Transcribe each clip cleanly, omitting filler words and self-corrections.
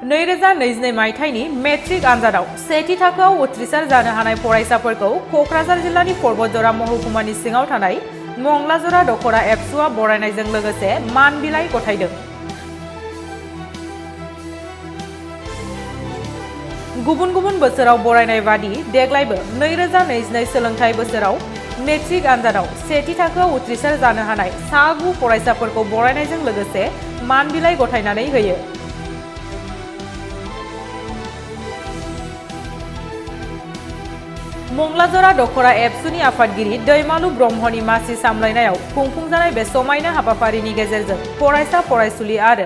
2022 मायथाइनि मेट्रिक आनजादाव सेथि थाखोआव उथ्रिसार जानो हानाय फरायसाफोरखौ कक्राझार जिल्लानि पर्बतजरा महकुमानि सिङाव थानाय मंगलाजरा दखरा एबसुआ बरायनायजों लोगोसे मान बिलाइ गथायदों। गुबुन गुबुन बोसोराव बरायनाय बादि देग्लायबो 2022 सोलोंथाइ बोसोराव मेट्रिक आनजादाव सेथि थाखोआव उथ्रिसार जानो हानाय सा 9 फरायसाफोरखौ बरायनायजों लोगोसे मान बिलाइ गथायनानै होयो। मंगलाजरा दखरा एबसुनि आफादगिरि दैमालु ब्रह्मनि मासि सामलायनायाव खुंफुंजानाय बे समायना हाबाफारिनि गेजेरजों फरायसा फरायसुलि आरो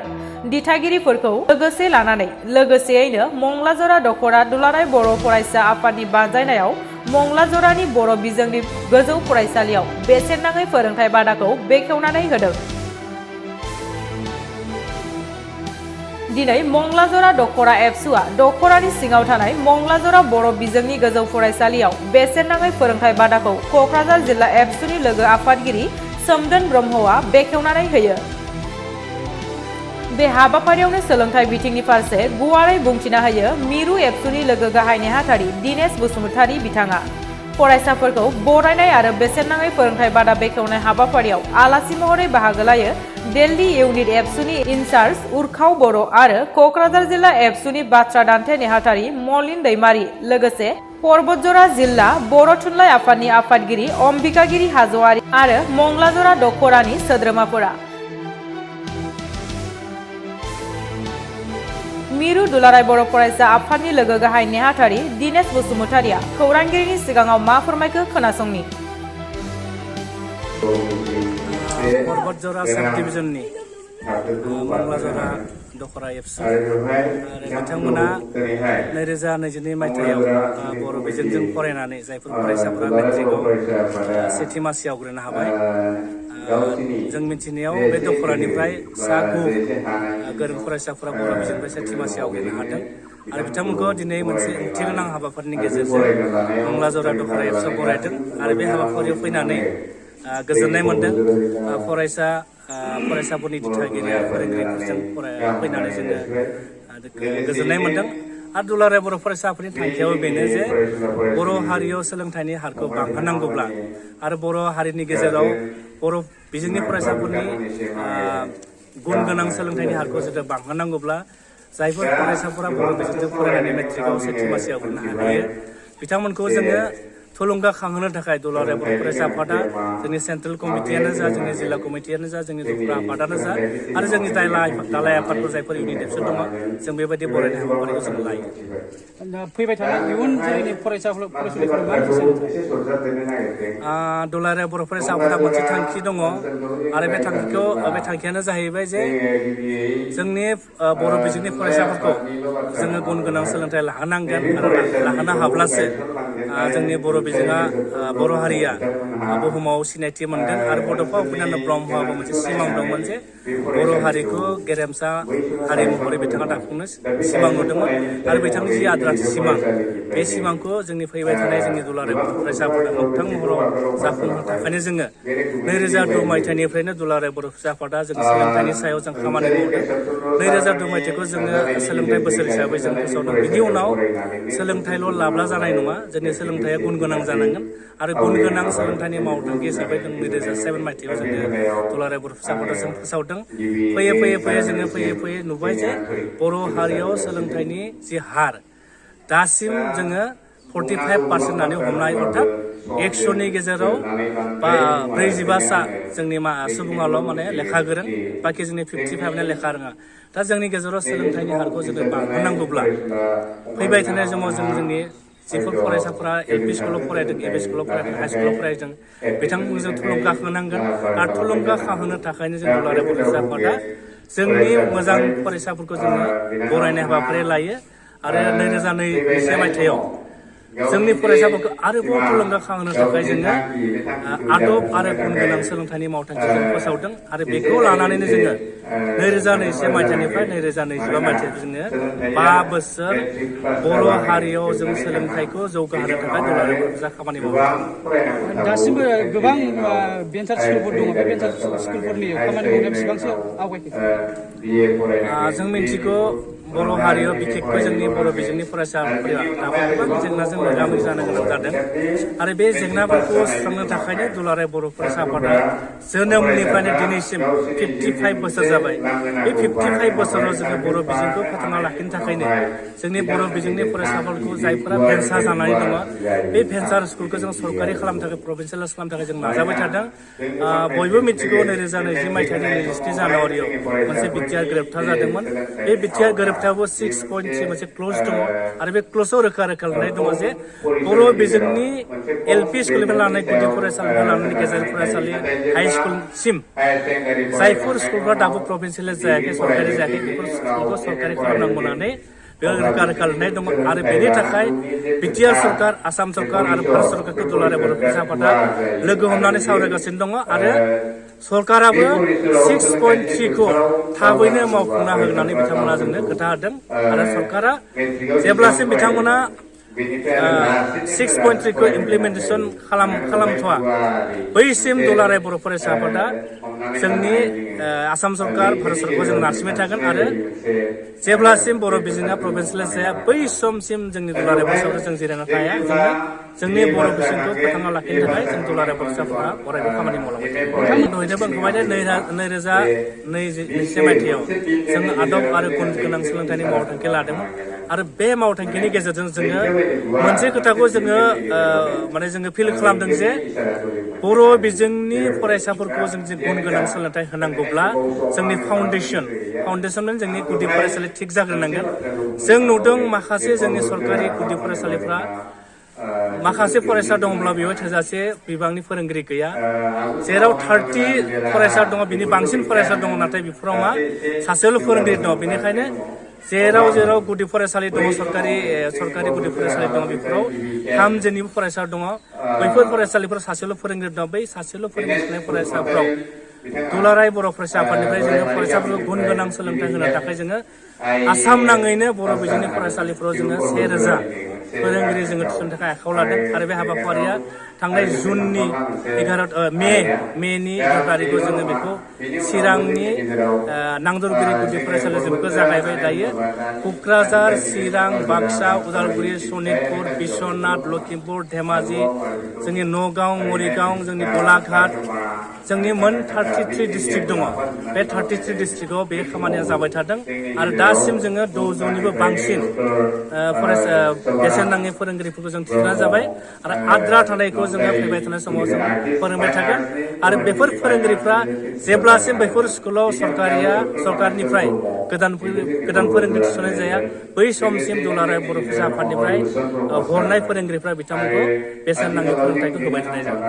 दिथागिरिफोरखौ लोगोसे लानानै लोगोसेयैनो मंगलाजरा दखरा दुलाराय बर' फरायसा आफादनि बानजायनायाव मंगलाजरानि बर' बिजोंनि गोजौ फरायसालियाव बेसेन नाङै फोरोंथाय बादाखौ बेखेवनानै होदों। दिनै मंगलाजरा दखरा एबसुआ दखरानि सिङाव थानाय मंगलाजरा बर' बिजोंनि गोजौ फरायसालियाव बेसेन नाङै फोरोंथाय बादाखौ कक्राझार जिल्ला एबसुनि लोगो आफादगिरि सोमदोन ब्रह्मआ बेखेवनानै होयो। बे हाबाफारियावनो सोलोंथाइ बिथिंनि फारसे गुवारै बुंथिना होयो मिरु एबसुनि लोगो गाहाय नेहाथारि दिनेश बसुमतारी बिथाङा। फरायसाफोरखौ बरायनाय आरो बेसेन नाङै फोरोंथाय बादा बेखेवनाय हाबाफारियाव आलासि महरै बाहागो लायो दिल्ली इउनिट एबसुनि इनचार्ज उर्खाव बर' आरो कक्राझार जिल्ला एबसुनि बाथ्रा दान्थे नेहाथारि मलिन दैमारि लोगोसे पर्बतजरा जिल्ला बर' थुनलाइ आफादनि आफादगिरि अम्बिकागिरि हाज'वारि आरो मंगलाजरा दखरानि सोद्रोमाफोरा। मिरु दुलाराय बर' फरायसा आफादनि लोगो गाहाय नेहाथारि दिनेश बसुमतारिया खौरांगिरिनि सिगाङाव मा फोरमायखो खोनासंनि। पर्बतजरा सब डिभिजननि मंगलाजरा दखरा एबसु आरो बिथांमोना 2022 मायथाइयाव बर' बिजोंजों फरायनानै जायफोर फरायसाफोरा मेट्रिकआव सेथि मासि आवग्रिनो हाबाय। जों मिथिनायाव बे दखरानिफ्राय सा 9 गोरों फरायसाफोरा बर' बिजोंनिफ्राय सेथि मासि आवग्रिनो हादों आरो बिथांमोनखौ दिनै मोनसे ओंथि गोनां हाबाफारिनि गेजेरजों मंगलाजरा दखरा एबसुआव बरायदों आरो बे हाबाफारियाव फैनानै गोजोननाय मोनदों। फरायसाफोरनि दिथागिरि आरो फोरोंगिरिफोरजों फैनानै जोङो गोजोननाय मोनदों आरो दुलाराय बर' फरायसाफोरनि थांखियाबो बेनो जे बर' हारियाव सोलोंथाइनि हारखौ बांहोनांगौब्ला आरो बर' हारिनि गेजेराव बर' बिजोंनि फरायसाफोरनि गुन गोनां सोलोंथाइनि हारखौ जुदि बांहोनांगौब्ला जायफोर फरायसाफोरा बर' बिजोंजों फरायनानै मेट्रिकआव सेथि मासि आवग्रिनो हायो बिथांमोनखौ जोङो थुलुंगाखांहोनो थाखाय दुलाराय बर' फरायसा आफादा जोंनि सेन्ट्रेल कमिटियानो जा जोंनि जिल्ला कमिटियानो जा जोंनि दखरा आफादानो जा आरो जोंनि दालाय आफादफोर जायफोर इउनिट एबसु दङ जों बेबायदि बरायनाय हाबाफारिखौ जों लायो। फैबाय थानाय इयुन जोलैनि फरायसाफोरखौ मा दुलाराय बर' फरायसा आफादा मोनसे थांखि दङ आरो बे थांखियानो जाहैबाय जे जोंनि बर' बिजोंनि फरायसाफोरखौ जोङो गुन गोनां सोलोंथाइ लाहोनांगोन आरो लाहोनो हाब्लासो जोंनि बर' बिजोङा बर' हारिया बुहुमाव सिनायथि मोनगोन आरो बड'फा उपेन्द्र ब्रह्मआबो मोनसे सिमां दंमोन जे बर' हारिखौ गेरेमसा हारि महरै बिथाङा दाफुंनो सिमां नुदोंमोन आरो बिथांनि जि आद्राथि सिमां बे सिमांखौ जोंनि फैबाय थानाय जोंनि दुलाराय बर' फरायसाफोरा मोगथां महराव जाफुंहोनो थाखायनो जोङो 2002 मायथाइनिफ्रायनो दुलाराय बर' फरायसा आफादा जों सोलोंथाइनि सायाव जों खामानि मावदों। 2002 मायथाइखौ जोङो सोलोंथाइ बोसोर हिसाबै जों फोसावदों। बिनि उनाव सोलोंथाइल' लाब्ला जानाय नङा, जोंनि सोलोंथाइया गुन गोनां जानांगोन आरो गुन गोनां सोलोंथाइनि मावथांखि हिसाबै जों 2007 मायथाइयाव जोङो दुलाराय बर' फरायसा आफादा जों फोसावदों। फैयै नुबाय जे बर' हारियाव सोलोंथाइनि जि हार दासिम जोङो 45% होननानै हमनाय, अर्थात 100नि गेजेराव 45 जोंनि सुबुङाल' माने लेखा गोरों, बाखि जोंनि 55 लेखा रोङा। दा जोंनि गेजेराव सोलोंथाइनि हारखौ जोङो बांहोनांगौब्ला फैबाय थानाय समाव जोंनि जिफोर फरायसाफोरा LP स्कुलाव फरायदों, EP स्कुलाव फरायदों, हाइ स्कुलाव फरायदों बिथांमोनखौ जों थुलुंगा होनांगोन आरो थुलुंगा होनो थाखायनो जों दुलाराय बर' फरायसा आफादा जोंनि मोजां फरायसाफोरखौ जोङो बरायनाय हाबाफारि लायो आरो 2002 मायथाइयाव जोंनि फरायसाफोरखौ आरोबाव थुलुंगाखांहोनो थाखाय जोङो आदब आरो गुन गोनां सोलोंथाइनि मावथांखि जों फोसावदों आरो बेखौ लानानैनो जोङो 2021 मायथाइनिफ्राय 2025 मायथाइसिम जोङो 5 बोसोर बर' हारियाव जों सोलोंथाइखौ जौगाहोनो थाखाय दुलाराय बर' फरायसा खामानि मावो। दासिमबो गोबां भेन्सार स्कुलफोर दङ बे भेन्सार स्कुलफोरनि खामानि मावनाया बेसेबांसो आवगायखो? जों मिन्थिगौ बर' हारियाव बिखेखকৈ जोंनि बर' बिजोंनि फरायसाफोरा दाबो गोबां जेंनाजों मोगा मोगि जानो गोनां जादों आरो बे जेंनाफोरखौ सुस्रांनो थाखायनो दुलाराय बर' फरायसा आफादा जोनोमनिफ्रायनो दिनैसिम 55 बोसोर जाबाय। बे 55 बोसोराव जोङो बर' बिजोंखौ फोथांना लाखिनो थाखायनो जोंनि बर' बिजोंनि फरायसाफोरखौ जायफोरा भेन्सार जानानै दङ बे भेन्सार स्कुलखौ जों सरकारि खालामनो थाखाय प्रभिन्सियेलाइज खालामनो थाखाय जों नाजाबाय थादों। बयबो मिथिगौ 2020 मायथाइनि 27 जानुवारियाव मोनसे बिटिआर गोरोबथा जादोंमोन। बे बिटिआर गोरोबथायावबो 6.3 मोनसे क्लज दङ आरो बे क्लजआव रोखा रोखा लिरनाय दङ जे बर' बिजोंनि एलपि स्कुलनिफ्राय लानानै गुदि फरायसालिनिफ्राय लानानै गेजेर फरायसालि हाइ स्कुलसिम जायफोर स्कुलफ्रा दाबो प्रभिन्सियेलाइज जायाखै सरकारि जायाखै बेफोर स्कुलखौ सरकारि खालामनांगौ होननानै बेयाव रोखा रोखा लिरनाय दङ आरो बेनि थाखाय बिटिआर सरकार, आसाम सरकार आरो भारत सरकारखौ दुलाराय बर' फरायसा आफादा लोगो हमनानै सावरायगासिनो दङ आरो सरकाराबो 6.3 खौ थाबैनो मावफुंना होनानै बिथांमोना जोंनो खोथा होदों आरो सरकारा जेब्लासिम बिथांमोना 6.3 खौ इमप्लिमेन्टेसन खालामथ'वा बैसिम दुलाराय बर' फरायसा आफादा जोंनि आसाम सरकार, भारत सरकारखौ जों नारसिनबाय थागोन आरो जेब्लासिम बर' बिजोङा प्रभिन्सियेलाइज जाया बै समसिम जोंनि दुलाराय फरायसाफोरा जों जिरायना थाया। जोङो जोंनि बर' बिजोंखौ फोथांना लाखिनो थाखाय जों दुलाराय फरायसाफोरा अरायबो खामानि मावलांबाय थागोन। दहायनो बुंखाबाय दे 2021 मायथाइयाव जों आदब आरो गुन गोनां सोलोंथाइनि मावथांखि लादोंमोन आरो बे मावथांखिनि गेजेरजों जोङो मोनसे खोथाखौ जोङो जोङो फिल खालामदों जे बर' बिजोंनि फरायसाफोरखौ जों जे गुन गोनां सोलोंथाइ होनांगौब्ला जोंनि फाउन्डेसन जोंनि गुदि फरायसालि थिग जाग्रोनांगोन। जों नुदों माखासे जोंनि सरकारि गुदि फरायसालिफ्रा माखासे फरायसा दङब्ला बेयाव थोजासे बिबांनि फोरोंगिरि गैया। जेराव 30 फरायसा दङ बिनि बांसिन फरायसा दङ नाथाय बेफोराव सासेल' फोरोंगिरि दङ। बेनिखायनो जेराव गुदि फरायसालि दङ सरकारि गुदि फरायसालि दङ बेफोराव 3 जोननिबो फरायसा दङ। बैफोर फरायसालिफोराव सासेल' फोरोंगिरि दङ। बै सासेल' फोरोंगिरि थानाय फरायसाफोराव दुलाराय बर' फरायसा आफादनिफ्राय जोङो फरायसाफोरखौ गुन गोनां सोलोंथाइ होनो थाखाय जोङो आसाम नाङैनो बर' बिजोंनि फरायसालिफोराव जोङो 1000 फोरोंगिरि जोङो थिसननो थाखाय आखायाव लादों आरो बे हाबाफारिया थांनाय जुननि मेनि 11 थारिखआव जोङो बेखौ चिरांनि नांदरगिरि गुदि फरायसालियाव जों बेखौ जागायबाय। दायो क'क्राझार, चिरां, बाक्सा, उदालगुरि, सनितपुर, बिश्वनाथ, लखिमपुर, धेमाजि, जोंनि नगाव, मरिगाव, जोंनि गलाघाट, जोंनि मोन 33 डिस्ट्रिक्ट दङ। बे 33 डिस्ट्रिक्टआव बे खामानिया जाबाय थादों आरो दासिम जोङो 600निबो बांसिन बेसेन नाङै फोरोंगिरिफोरखौ जों थिसनना जाबाय आरो आद्रा थानायखौ जोङो फैबाय थानाय समाव जों फोरोंबाय थागोन आरो बेफोर फोरोंगिरिफ्रा जेब्लासिम बेफोर स्कुलाव सरकारनिफ्राय गोदान फोरोंगिरि थिसननाय जाया बै समसिम दुलाराय बर' फरायसा आफादनिफ्राय हरनाय फोरोंगिरिफ्रा बिथांमोनखौ बेसेन नाङै फोरोंथायखौ होबाय थानाय जागोन।